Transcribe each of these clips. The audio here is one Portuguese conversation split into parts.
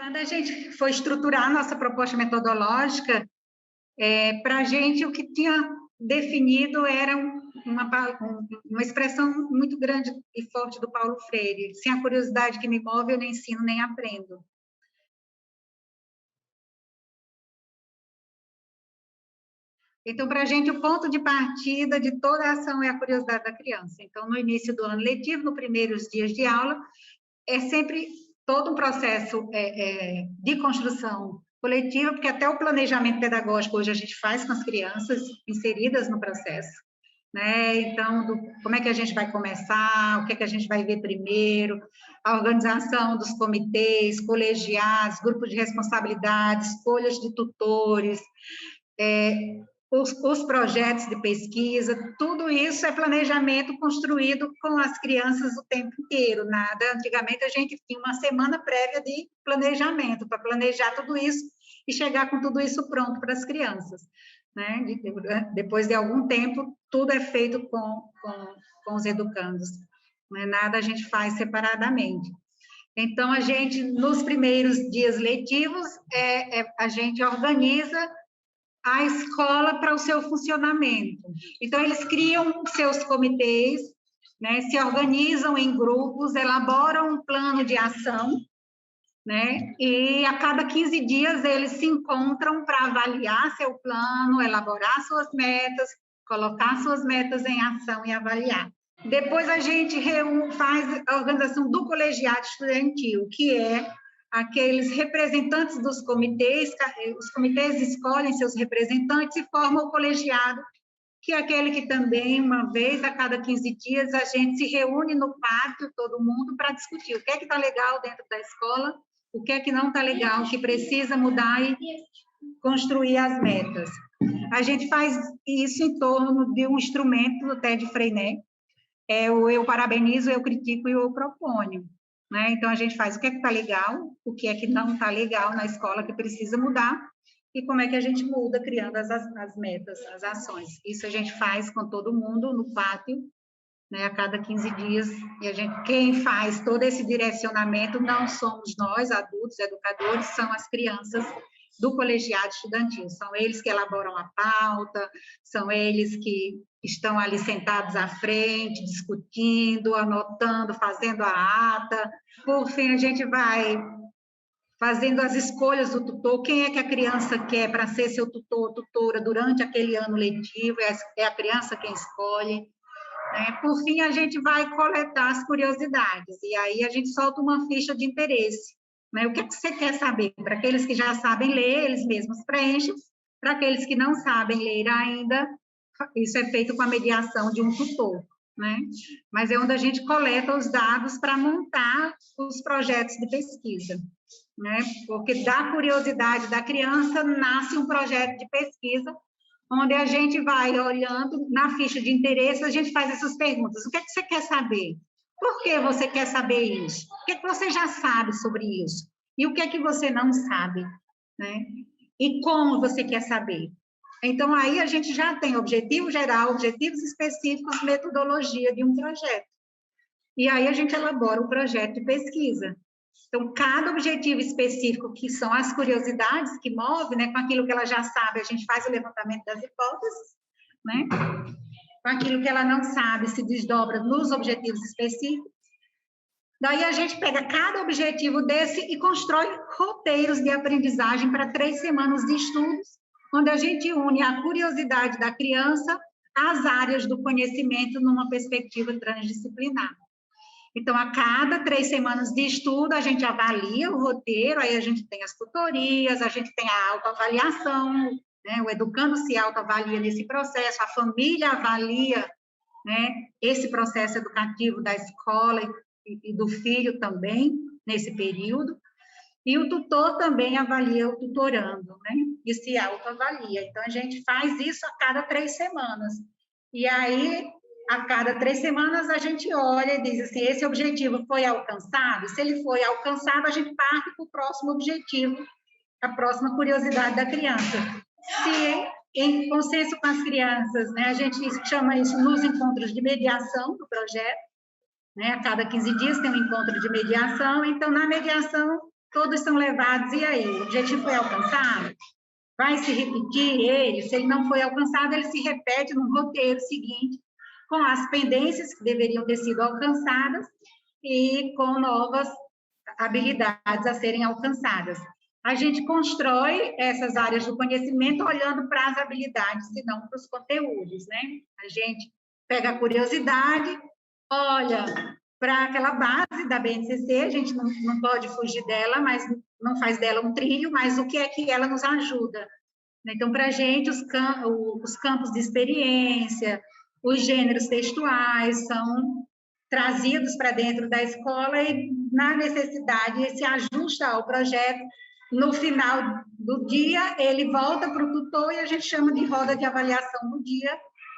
Quando a gente foi estruturar a nossa proposta metodológica, para a gente o que tinha definido era uma expressão muito grande e forte do Paulo Freire: sem a curiosidade que me move, eu nem ensino nem aprendo. Então, para a gente, o ponto de partida de toda a ação é a curiosidade da criança. Então, no início do ano letivo, nos primeiros dias de aula, é sempre todo um processo de construção coletiva, porque até o planejamento pedagógico hoje a gente faz com as crianças inseridas no processo, né? Então, como é que a gente vai começar, o que é que a gente vai ver primeiro, a organização dos comitês, colegiados, grupos de responsabilidade, escolhas de tutores, os projetos de pesquisa, tudo isso é planejamento construído com as crianças o tempo inteiro. Antigamente a gente tinha uma semana prévia de planejamento, para planejar tudo isso e chegar com tudo isso pronto para as crianças, né? Depois de algum tempo, tudo é feito com os educandos, não é nada a gente faz separadamente. Então, a gente, nos primeiros dias letivos, a gente organiza a escola para o seu funcionamento. Então, eles criam seus comitês, né, se organizam em grupos, elaboram um plano de ação, né, e a cada 15 dias eles se encontram para avaliar seu plano, elaborar suas metas, colocar suas metas em ação e avaliar. Depois a gente faz a organização do colegiado estudantil, que é aqueles representantes dos comitês, os comitês escolhem seus representantes e formam o colegiado, que é aquele que também, uma vez a cada 15 dias, a gente se reúne no pátio, todo mundo, para discutir o que é que está legal dentro da escola, o que é que não está legal, o que precisa mudar e construir as metas. A gente faz isso em torno de um instrumento do Ted Freinet, o eu parabenizo, eu critico e eu proponho. Né? Então, a gente faz o que é que está legal, o que é que não está legal na escola, que precisa mudar, e como é que a gente muda, criando as metas, as ações. Isso a gente faz com todo mundo no pátio, né, a cada 15 dias, e quem faz todo esse direcionamento não somos nós, adultos, educadores, são as crianças do colegiado estudantil, são eles que elaboram a pauta, são eles que estão ali sentados à frente, discutindo, anotando, fazendo a ata. Por fim, a gente vai fazendo as escolhas do tutor, quem é que a criança quer para ser seu tutor ou tutora durante aquele ano letivo, é a criança quem escolhe. Né? Por fim, a gente vai coletar as curiosidades, e aí a gente solta uma ficha de interesse. Né? O que é que você quer saber? Para aqueles que já sabem ler, eles mesmos preenchem. Para aqueles que não sabem ler ainda, isso é feito com a mediação de um tutor. Né? Mas é onde a gente coleta os dados para montar os projetos de pesquisa. Né? Porque da curiosidade da criança nasce um projeto de pesquisa, onde a gente vai olhando na ficha de interesse, a gente faz essas perguntas. O que é que você quer saber? Por que você quer saber isso? O que é que você já sabe sobre isso? E o que é que você não sabe? Né? E como você quer saber? Então, aí a gente já tem objetivo geral, objetivos específicos, metodologia de um projeto. E aí a gente elabora um projeto de pesquisa. Então, cada objetivo específico, que são as curiosidades que movem, né, com aquilo que ela já sabe, a gente faz o levantamento das hipóteses, né? Com aquilo que ela não sabe, se desdobra nos objetivos específicos. Daí a gente pega cada objetivo desse e constrói roteiros de aprendizagem para 3 semanas de estudos, onde a gente une a curiosidade da criança às áreas do conhecimento numa perspectiva transdisciplinar. Então, a cada 3 semanas de estudo, a gente avalia o roteiro, aí a gente tem as tutorias, a gente tem a autoavaliação, né? O educando se autoavalia nesse processo, a família avalia, né, esse processo educativo da escola e do filho também, nesse período, e o tutor também avalia o tutorando, né, e se autoavalia. Então, a gente faz isso a cada 3 semanas. E aí, a cada 3 semanas, a gente olha e diz assim, esse objetivo foi alcançado? Se ele foi alcançado, a gente parte para o próximo objetivo, a próxima curiosidade da criança. Se, em consenso com as crianças, né, a gente chama isso nos encontros de mediação do projeto, né, a cada 15 dias tem um encontro de mediação, então, na mediação, todos são levados, e aí? O objetivo foi alcançado? Vai se repetir ele? Se ele não foi alcançado, ele se repete no roteiro seguinte, com as pendências que deveriam ter sido alcançadas e com novas habilidades a serem alcançadas. A gente constrói essas áreas do conhecimento olhando para as habilidades e não para os conteúdos, né? A gente pega a curiosidade, olha para aquela base da BNCC, a gente não pode fugir dela, mas não faz dela um trilho, mas o que é que ela nos ajuda? Então, para a gente, os campos de experiência, os gêneros textuais são trazidos para dentro da escola e, na necessidade, se ajusta ao projeto. No final do dia, ele volta para o tutor e a gente chama de roda de avaliação do dia,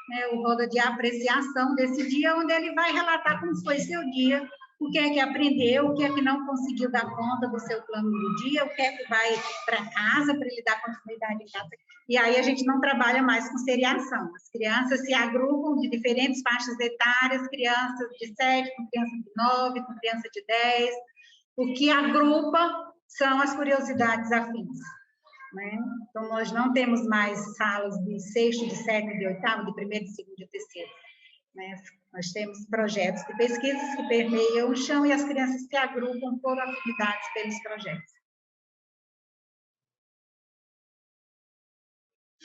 né, o roda de apreciação desse dia, onde ele vai relatar como foi seu dia, o que é que aprendeu, o que é que não conseguiu dar conta do seu plano do dia, o que é que vai para casa para ele dar continuidade em casa. E aí a gente não trabalha mais com seriação. As crianças se agrupam de diferentes faixas etárias, crianças de 7, com criança de 9, com criança de 10. O que agrupa são as curiosidades afins. Né? Então, nós não temos mais salas de sexto, de sétimo, de oitavo, de primeiro, de segundo e de terceiro. Né? Nós temos projetos de pesquisas que permeiam o chão e as crianças se agrupam por afinidades pelos projetos.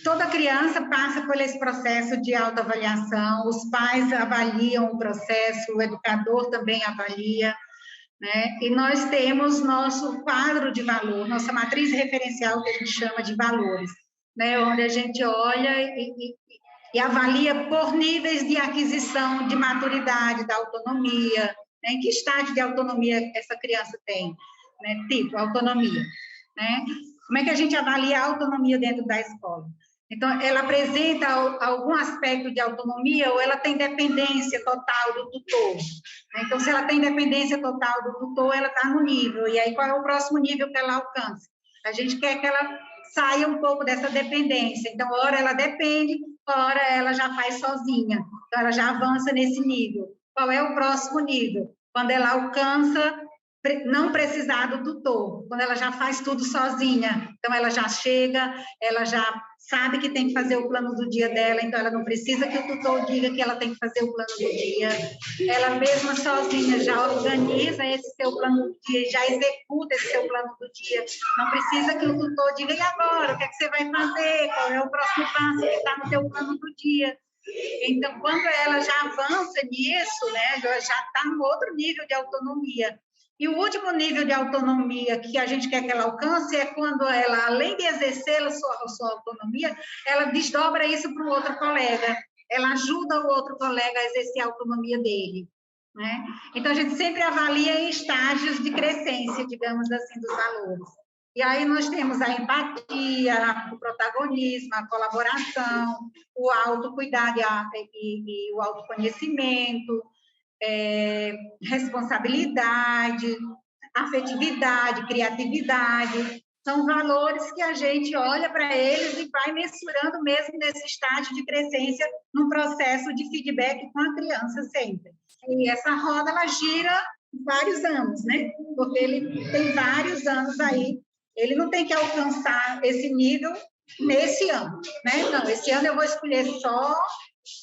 Toda criança passa por esse processo de autoavaliação, os pais avaliam o processo, o educador também avalia, né? E nós temos nosso quadro de valor, nossa matriz referencial, que a gente chama de valores, né? Onde a gente olha e avalia por níveis de aquisição, de maturidade, da autonomia, né? Em que estágio de autonomia essa criança tem, né? Tipo, autonomia, né? Como é que a gente avalia a autonomia dentro da escola? Então, ela apresenta algum aspecto de autonomia ou ela tem dependência total do tutor. Então, se ela tem dependência total do tutor, ela está no nível. E aí, qual é o próximo nível que ela alcança? A gente quer que ela saia um pouco dessa dependência. Então, ora ela depende, ora ela já faz sozinha. Então, ela já avança nesse nível. Qual é o próximo nível? Quando ela alcança não precisar do tutor, quando ela já faz tudo sozinha. Então, ela já chega, ela já sabe que tem que fazer o plano do dia dela, então ela não precisa que o tutor diga que ela tem que fazer o plano do dia. Ela mesma sozinha já organiza esse seu plano do dia, já executa esse seu plano do dia. Não precisa que o tutor diga, e agora, o que é que você vai fazer? Qual é o próximo passo que está no seu plano do dia? Então, quando ela já avança nisso, né, já está no outro nível de autonomia. E o último nível de autonomia que a gente quer que ela alcance é quando ela, além de exercer a sua autonomia, ela desdobra isso para o outro colega. Ela ajuda o outro colega a exercer a autonomia dele. Né? Então, a gente sempre avalia em estágios de crescência, digamos assim, dos valores. E aí nós temos a empatia, o protagonismo, a colaboração, o autocuidado e o autoconhecimento, responsabilidade, afetividade, criatividade, são valores que a gente olha para eles e vai mensurando mesmo nesse estágio de crescência, num processo de feedback com a criança sempre. E essa roda, ela gira vários anos, né? Porque ele tem vários anos aí, ele não tem que alcançar esse nível nesse ano, né? Não, esse ano eu vou escolher só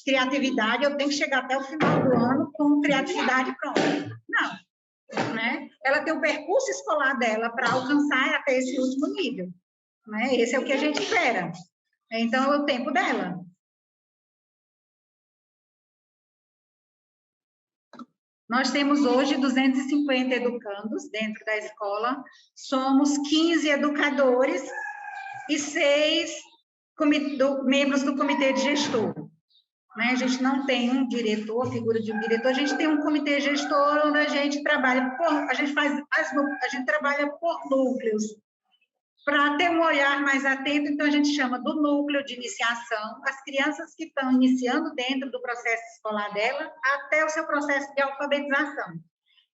criatividade, eu tenho que chegar até o final do ano com criatividade pronta. Não, né? Ela tem o percurso escolar dela para alcançar até esse último nível, né? Esse é o que a gente espera. Então, é o tempo dela. Nós temos hoje 250 educandos dentro da escola, somos 15 educadores e 6 membros do comitê de gestor. A gente não tem um diretor, figura de um diretor, a gente tem um comitê gestor onde a gente trabalha a gente trabalha por núcleos, para ter um olhar mais atento, então a gente chama do núcleo de iniciação, as crianças que estão iniciando dentro do processo escolar dela, até o seu processo de alfabetização.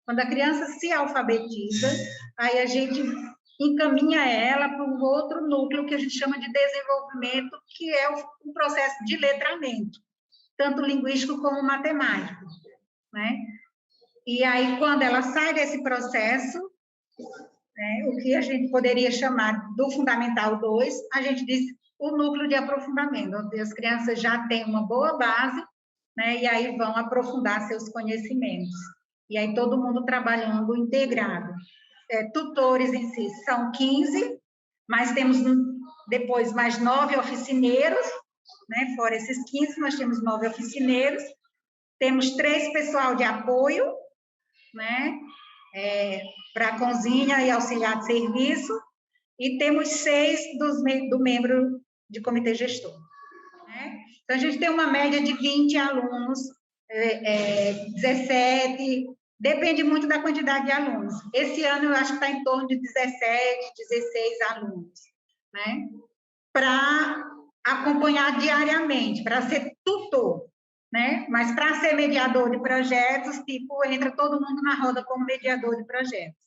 Quando a criança se alfabetiza, aí a gente encaminha ela para um outro núcleo que a gente chama de desenvolvimento, que é o processo de letramento, tanto linguístico como matemático, né? E aí, quando ela sai desse processo, né? O que a gente poderia chamar do Fundamental 2, a gente diz o núcleo de aprofundamento, onde as crianças já têm uma boa base, né? E aí vão aprofundar seus conhecimentos. E aí todo mundo trabalhando integrado. Tutores em si são 15, mas temos depois mais 9 oficineiros, né? Fora esses 15, nós temos 9 oficineiros, temos 3 pessoal de apoio, né? Para cozinha e auxiliar de serviço, e temos 6 do membro de comitê gestor, né? Então, a gente tem uma média de 20 alunos, 17, depende muito da quantidade de alunos. Esse ano, eu acho que está em torno de 17, 16 alunos, né? Para acompanhar diariamente, para ser tutor, né? Mas para ser mediador de projetos, tipo, entra todo mundo na roda como mediador de projetos,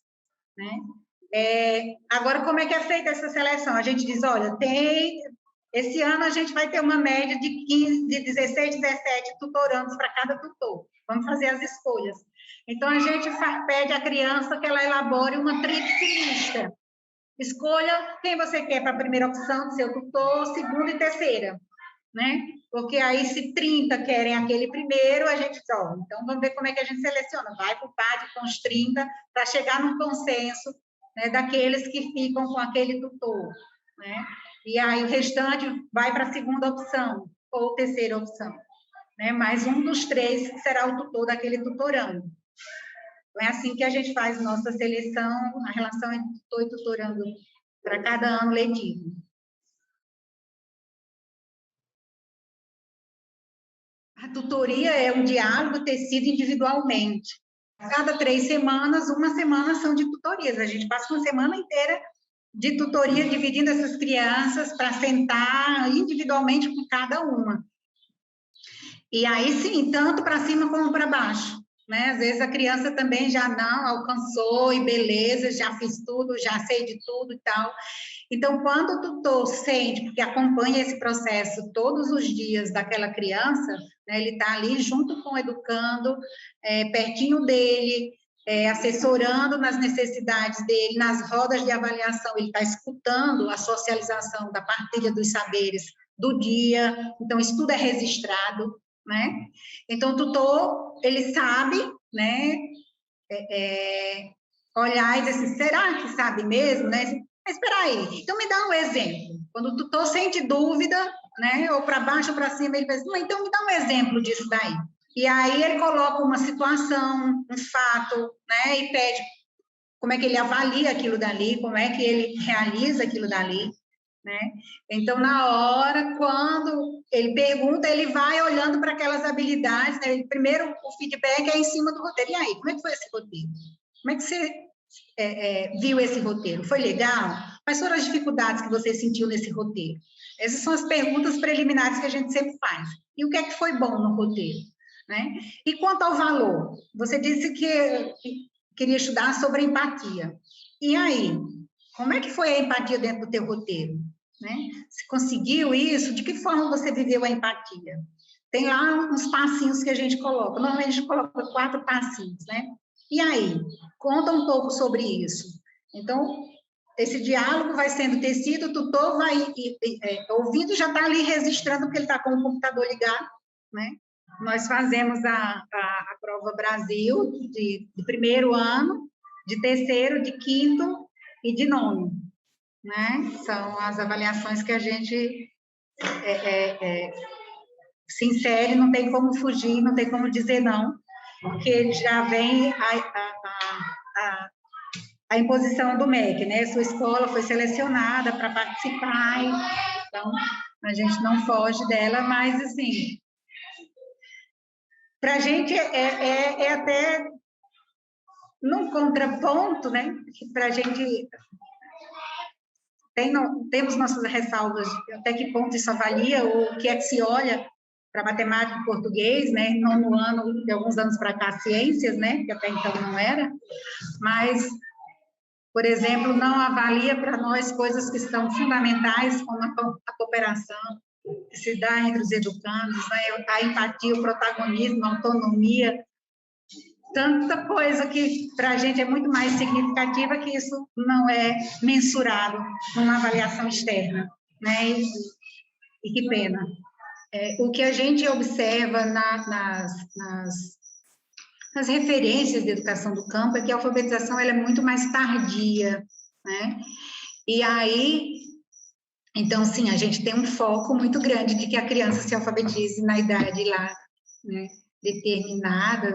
né? Agora, como é que é feita essa seleção? A gente diz, olha, esse ano a gente vai ter uma média de 15, de 16, 17 tutorandos para cada tutor. Vamos fazer as escolhas. Então, a gente pede à criança que ela elabore uma tríplice lista. Escolha quem você quer para a primeira opção do seu tutor, segunda e terceira, né? Porque aí, se 30 querem aquele primeiro, a gente diz, ó, então vamos ver como é que a gente seleciona. Vai para o pátio com os 30 para chegar num consenso, né, daqueles que ficam com aquele tutor, né? E aí o restante vai para a segunda opção ou terceira opção, né? Mas um dos 3 será o tutor daquele tutorando. Então, é assim que a gente faz nossa seleção, a relação entre tutor e tutorando para cada ano letivo. A tutoria é um diálogo tecido individualmente. A cada 3 semanas, uma semana são de tutorias. A gente passa uma semana inteira de tutoria, dividindo essas crianças para sentar individualmente com cada uma. E aí, sim, tanto para cima como para baixo, né? Às vezes a criança também já não alcançou, e beleza, já fiz tudo, já sei de tudo e tal. Então, quando o tutor sente, porque acompanha esse processo todos os dias daquela criança, né, ele está ali junto com o educando, pertinho dele, assessorando nas necessidades dele, nas rodas de avaliação, ele está escutando a socialização da partilha dos saberes do dia, então isso tudo é registrado, né? Então, o tutor, ele sabe, né, olhar e dizer assim, será que sabe mesmo, né? Mas espera aí, então me dá um exemplo. Quando o tutor sente dúvida, né, ou para baixo ou para cima, ele diz, então me dá um exemplo disso daí. E aí ele coloca uma situação, um fato, né, e pede como é que ele avalia aquilo dali, como é que ele realiza aquilo dali, né? Então, na hora, quando ele pergunta, ele vai olhando para aquelas habilidades, né? Primeiro, o feedback é em cima do roteiro. E aí, como é que foi esse roteiro? Como é que você viu esse roteiro? Foi legal? Quais foram as dificuldades que você sentiu nesse roteiro? Essas são as perguntas preliminares que a gente sempre faz. E o que é que foi bom no roteiro? Né? E quanto ao valor? Você disse que queria estudar sobre empatia. E aí? Como é que foi a empatia dentro do teu roteiro? Né? Se conseguiu isso, de que forma você viveu a empatia? Tem lá uns passinhos que a gente coloca. Normalmente a gente coloca 4 passinhos, né? E aí? Conta um pouco sobre isso. Então, esse diálogo vai sendo tecido, o tutor vai ouvindo, já está ali registrando, porque ele está com o computador ligado, né? Nós fazemos a prova Brasil de primeiro ano, de terceiro, de quinto e de nono, né? São as avaliações que a gente se insere, não tem como fugir, não tem como dizer não, porque já vem a imposição do MEC, né? Sua escola foi selecionada para participar, então a gente não foge dela, mas assim, para a gente é até num contraponto, né? Para a gente temos nossas ressalvas de até que ponto isso avalia, ou o que é que se olha para matemática e português, né? Nono ano, de alguns anos para cá, ciências, né? Que até então não era, mas, por exemplo, não avalia para nós coisas que são fundamentais, como a cooperação, que se dá entre os educandos, né? A empatia, o protagonismo, a autonomia, tanta coisa que para a gente é muito mais significativa que isso não é mensurado numa avaliação externa, né? E que pena. O que a gente observa nas referências de educação do campo é que a alfabetização ela é muito mais tardia, né? E aí, então, sim, a gente tem um foco muito grande de que a criança se alfabetize na idade lá, né, determinada,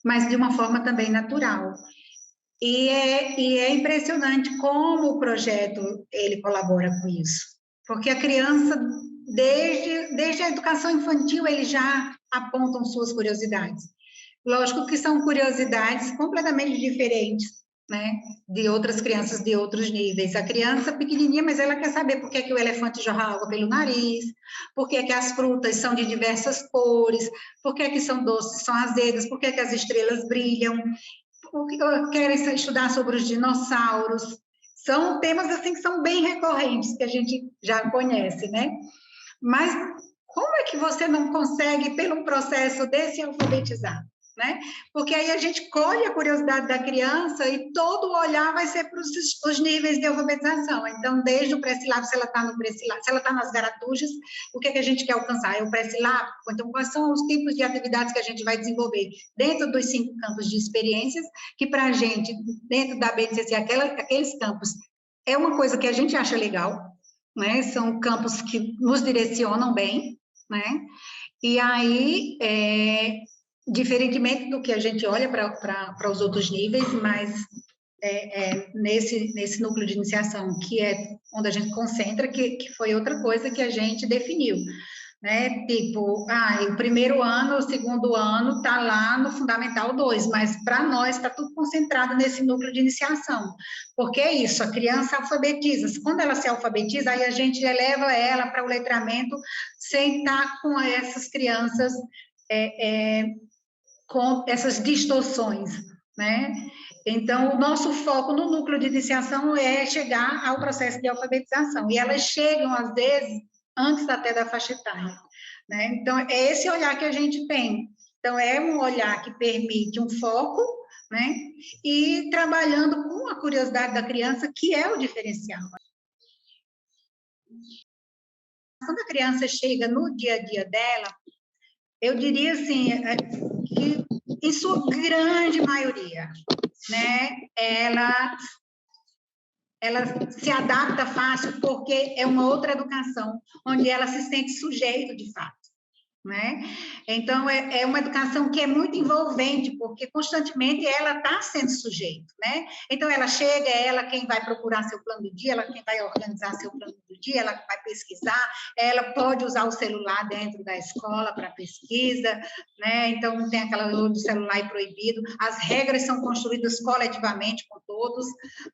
mas de uma forma também natural. E é impressionante como o projeto, ele colabora com isso, porque a criança, desde a educação infantil, eles já apontam suas curiosidades. Lógico que são curiosidades completamente diferentes, né, de outras crianças de outros níveis. A criança pequenininha, mas ela quer saber por que que o elefante jorra água pelo nariz, por que que as frutas são de diversas cores, por que que são doces, são azedas, por que que as estrelas brilham, porque querem estudar sobre os dinossauros. São temas assim que são bem recorrentes, que a gente já conhece, né? Mas como é que você não consegue, pelo processo desse, alfabetizar? Né? Porque aí a gente colhe a curiosidade da criança e todo o olhar vai ser para os níveis de alfabetização. Então, desde o pré-silábico, se ela está no pré-silábico, se ela está nas garatujas, o que é que a gente quer alcançar? É o pré-silábico? Então, quais são os tipos de atividades que a gente vai desenvolver dentro dos 5 campos de experiências, que para a gente, dentro da BNCC, aqueles campos, é uma coisa que a gente acha legal, né? São campos que nos direcionam bem, né? E aí, diferentemente do que a gente olha para os outros níveis, mas nesse núcleo de iniciação, que é onde a gente concentra, que foi outra coisa que a gente definiu, né? Tipo, o primeiro ano, o segundo ano está lá no Fundamental 2, mas para nós está tudo concentrado nesse núcleo de iniciação, porque é isso, a criança alfabetiza, quando ela se alfabetiza, aí a gente eleva ela para o letramento sem estar com essas crianças com essas distorções, né? Então, o nosso foco no núcleo de iniciação é chegar ao processo de alfabetização, e elas chegam, às vezes, antes até da faixa etária, né? Então, é esse olhar que a gente tem. Então, é um olhar que permite um foco, né? E trabalhando com a curiosidade da criança, que é o diferencial. Quando a criança chega no dia a dia dela, eu diria assim, que em sua grande maioria, né, ela se adapta fácil porque é uma outra educação, onde ela se sente sujeito de fato, né? Então, é uma educação que é muito envolvente, porque constantemente ela está sendo sujeito, né? Então, ela chega, é ela quem vai procurar seu plano do dia, ela quem vai organizar seu plano do dia, ela vai pesquisar, ela pode usar o celular dentro da escola para pesquisa, né? Então, não tem aquela coisa do celular proibido, as regras são construídas coletivamente com todos,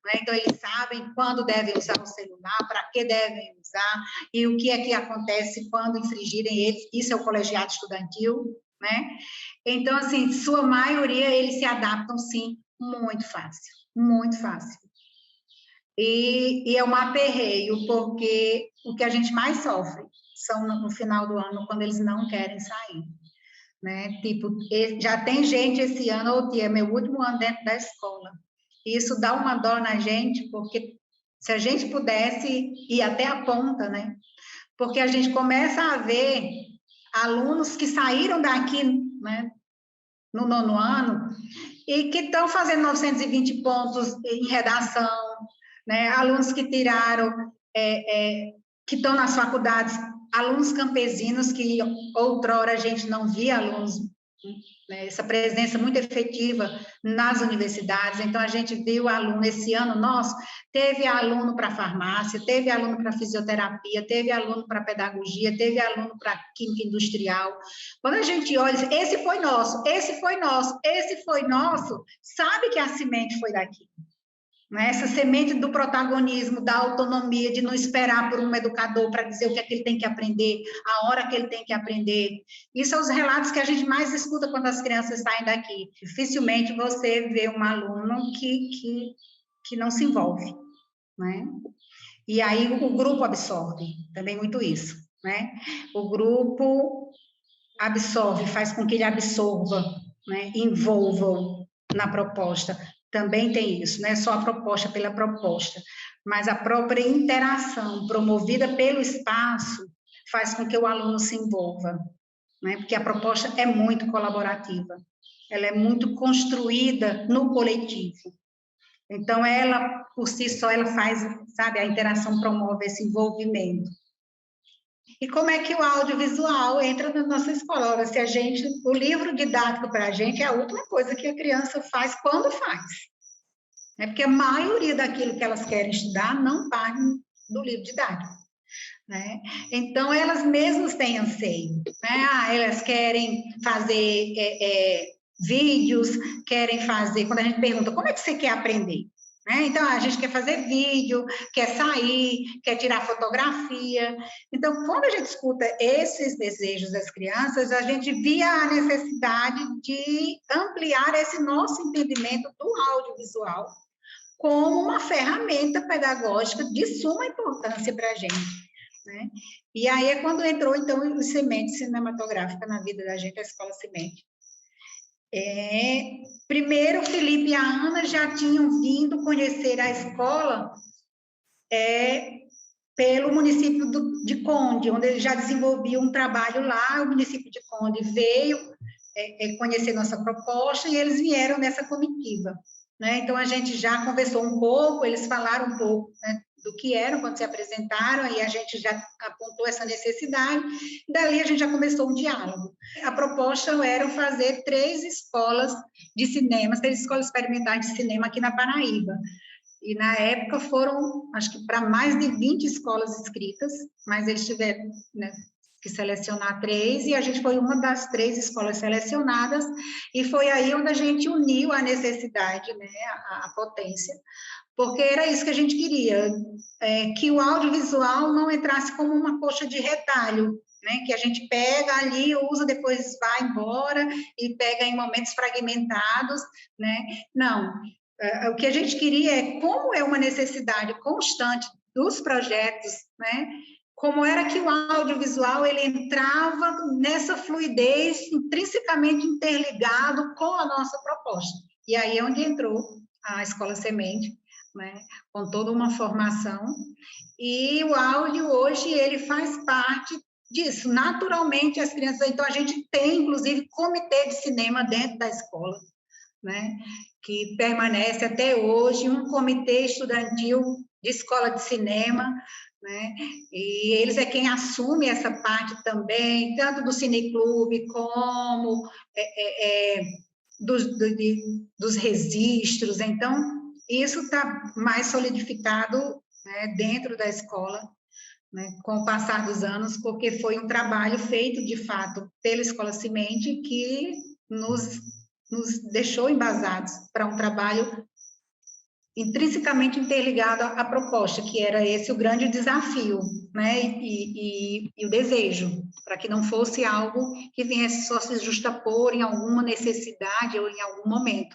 né? Então, eles sabem quando devem usar o celular, para que devem usar, e o que é que acontece quando infringirem eles, isso é o colegiado estudantil, né? Então, assim, sua maioria, eles se adaptam, sim, muito fácil, muito fácil. E é um aperreio, porque o que a gente mais sofre são no final do ano, quando eles não querem sair, né? Tipo, já tem gente esse ano, é meu último ano dentro da escola. E isso dá uma dó na gente, porque se a gente pudesse ir até a ponta, né? Porque a gente começa a ver alunos que saíram daqui, né, no 9º ano, e que estão fazendo 920 pontos em redação, né, alunos que tiraram, que estão nas faculdades, alunos campesinos que outrora a gente não via alunos, né, essa presença muito efetiva nas universidades. Então, a gente viu aluno, esse ano nosso, teve aluno para farmácia, teve aluno para fisioterapia, teve aluno para pedagogia, teve aluno para química industrial. Quando a gente olha, esse foi nosso, esse foi nosso, esse foi nosso, sabe que a semente foi daqui. Essa semente do protagonismo, da autonomia, de não esperar por um educador para dizer o que é que ele tem que aprender, a hora que ele tem que aprender. Isso são os relatos que a gente mais escuta quando as crianças saem daqui. Dificilmente você vê um aluno que não se envolve, né? E aí o grupo absorve, também muito isso, né? O grupo absorve, faz com que ele absorva, né, envolvam na proposta. Também tem isso, não é só a proposta pela proposta, mas a própria interação promovida pelo espaço faz com que o aluno se envolva, né, porque a proposta é muito colaborativa, ela é muito construída no coletivo. Então, ela, por si só, ela faz, sabe, a interação promove esse envolvimento. E como é que o audiovisual entra na nossa escola? Se a gente, o livro didático para a gente é a última coisa que a criança faz quando faz. Né? Porque a maioria daquilo que elas querem estudar não parte do livro didático. Né? Então, elas mesmas têm anseio. Né? Elas querem fazer vídeos, querem fazer... Quando a gente pergunta, como é que você quer aprender? Né? Então, a gente quer fazer vídeo, quer sair, quer tirar fotografia. Então, quando a gente escuta esses desejos das crianças, a gente via a necessidade de ampliar esse nosso entendimento do audiovisual como uma ferramenta pedagógica de suma importância para a gente. Né? E aí é quando entrou, então, o Semente Cinematográfica na vida da gente, a Escola Semente. Primeiro, o Felipe e a Ana já tinham vindo conhecer a escola pelo município de Conde, onde eles já desenvolviam um trabalho lá. O município de Conde veio conhecer nossa proposta e eles vieram nessa comitiva. Né? Então, a gente já conversou um pouco, eles falaram um pouco, né, do que eram quando se apresentaram, e a gente já apontou essa necessidade, e dali a gente já começou um diálogo. A proposta era fazer 3 escolas de cinema, 3 escolas experimentais de cinema aqui na Paraíba. E, na época, foram, acho que, para mais de 20 escolas inscritas, mas eles tiveram, né, que selecionar 3, e a gente foi uma das 3 escolas selecionadas, e foi aí onde a gente uniu a necessidade, né, a potência, porque era isso que a gente queria, que o audiovisual não entrasse como uma coxa de retalho, né, que a gente pega ali, usa, depois vai embora, e pega em momentos fragmentados, né, não. O que a gente queria é, como é uma necessidade constante dos projetos, né, como era que o audiovisual ele entrava nessa fluidez intrinsecamente interligado com a nossa proposta. E aí é onde entrou a Escola Semente, né, com toda uma formação, e o áudio hoje ele faz parte disso, naturalmente as crianças, então a gente tem inclusive comitê de cinema dentro da escola, né, que permanece até hoje, um comitê estudantil de escola de cinema, né, e eles é quem assume essa parte também, tanto do cineclube como dos registros. Então, isso está mais solidificado, né, dentro da escola, né, com o passar dos anos, porque foi um trabalho feito, de fato, pela Escola Semente, que nos deixou embasados para um trabalho intrinsecamente interligado à proposta, que era esse o grande desafio, né, e o desejo, para que não fosse algo que viesse só se justapor em alguma necessidade ou em algum momento,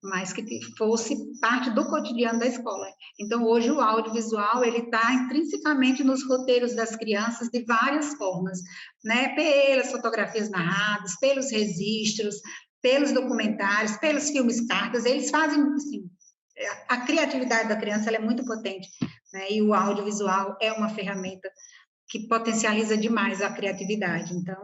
mas que fosse parte do cotidiano da escola. Então, hoje, o audiovisual, ele está intrinsecamente nos roteiros das crianças de várias formas, né, pelas fotografias narradas, pelos registros, pelos documentários, pelos filmes cartas, eles fazem, assim, a criatividade da criança ela é muito potente, né, e o audiovisual é uma ferramenta que potencializa demais a criatividade. Então,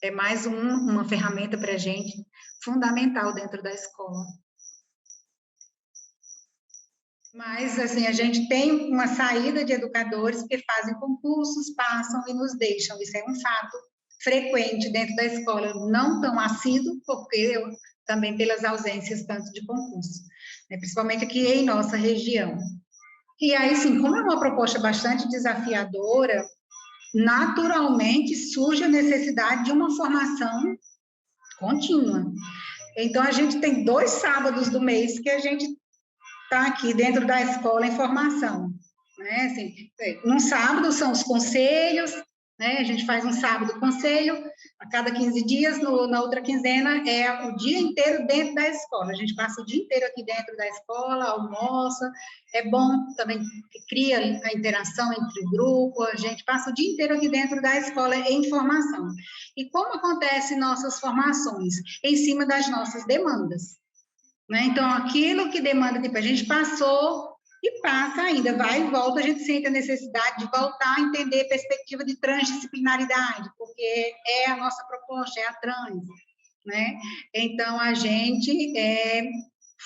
é mais uma ferramenta para a gente fundamental dentro da escola. Mas, assim, a gente tem uma saída de educadores que fazem concursos, passam e nos deixam. Isso é um fato frequente dentro da escola, não tão assíduo, porque também pelas ausências tanto de concurso, né, principalmente aqui em nossa região. E aí, sim, como é uma proposta bastante desafiadora, naturalmente surge a necessidade de uma formação contínua. Então, a gente tem 2 sábados do mês que a gente está aqui dentro da escola em formação. Né? Assim, num sábado são os conselhos, né? A gente faz um sábado conselho, a cada 15 dias, na outra quinzena é o dia inteiro dentro da escola. A gente passa o dia inteiro aqui dentro da escola, almoça, é bom também, cria a interação entre o grupo, a gente passa o dia inteiro aqui dentro da escola em formação. E como acontecem nossas formações? Em cima das nossas demandas, né? Então, aquilo que demanda, tipo, a gente passou e passa ainda, vai e volta, a gente sente a necessidade de voltar a entender a perspectiva de transdisciplinaridade, porque é a nossa proposta, é a trans, né? Então, a gente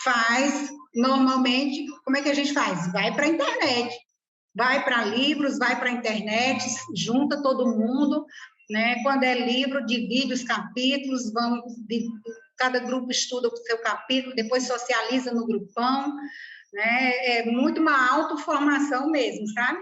faz, normalmente, como é que a gente faz? Vai para a internet, vai para livros, vai para a internet, junta todo mundo, né? Quando é livro, divide os capítulos, cada grupo estuda o seu capítulo, depois socializa no grupão, né? É muito uma autoformação mesmo, sabe?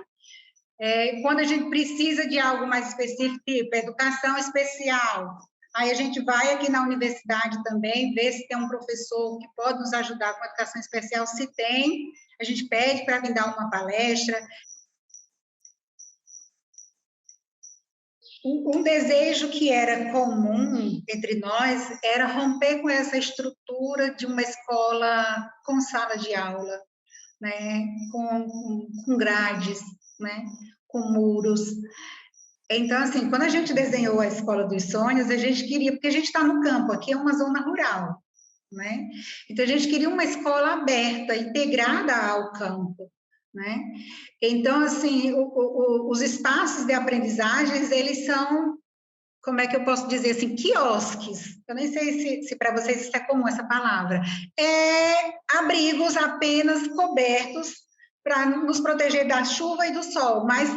Quando a gente precisa de algo mais específico, tipo educação especial, aí a gente vai aqui na universidade também, ver se tem um professor que pode nos ajudar com a educação especial, se tem, a gente pede para vir dar uma palestra. Um desejo que era comum entre nós era romper com essa estrutura de uma escola com sala de aula, né, com grades, né, com muros. Então, assim, quando a gente desenhou a Escola dos Sonhos, a gente queria, porque a gente está no campo, aqui é uma zona rural, né? Então, a gente queria uma escola aberta, integrada ao campo, né? Então, assim, os espaços de aprendizagens, eles são, como é que eu posso dizer assim, quiosques. Eu nem sei se para vocês isso é comum, essa palavra. Abrigos apenas cobertos para nos proteger da chuva e do sol, mas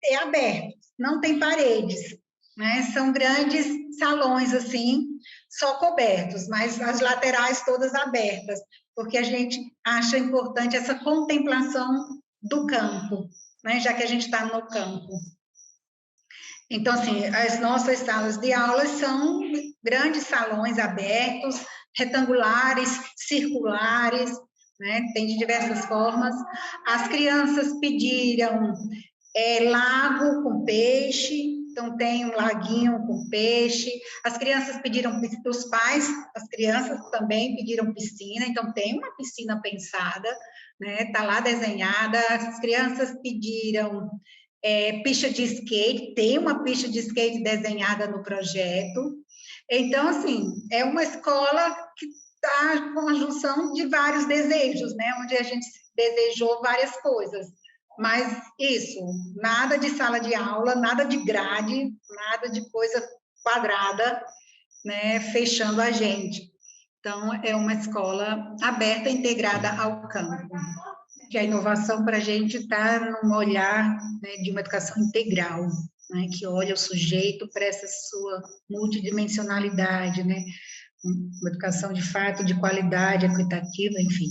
é aberto, não tem paredes, né? São grandes salões, assim, só cobertos, mas as laterais todas abertas, porque a gente acha importante essa contemplação do campo, né? Já que a gente está no campo. Então, assim, as nossas salas de aulas são grandes salões abertos, retangulares, circulares, né? Tem de diversas formas. As crianças pediram lago com peixe, então tem um laguinho com peixe. As crianças pediram, os pais, as crianças também pediram piscina, então tem uma piscina pensada, né? Tá lá desenhada. As crianças pediram pista de skate, tem uma pista de skate desenhada no projeto. Então, assim, é uma escola que está com a junção de vários desejos, né? Onde a gente desejou várias coisas. Mas isso, nada de sala de aula, nada de grade, nada de coisa quadrada, né, fechando a gente. Então, é uma escola aberta, integrada ao campo. Que a inovação para a gente está num olhar, né, de uma educação integral, né, que olha o sujeito para essa sua multidimensionalidade, né, uma educação de fato, de qualidade, equitativa, enfim.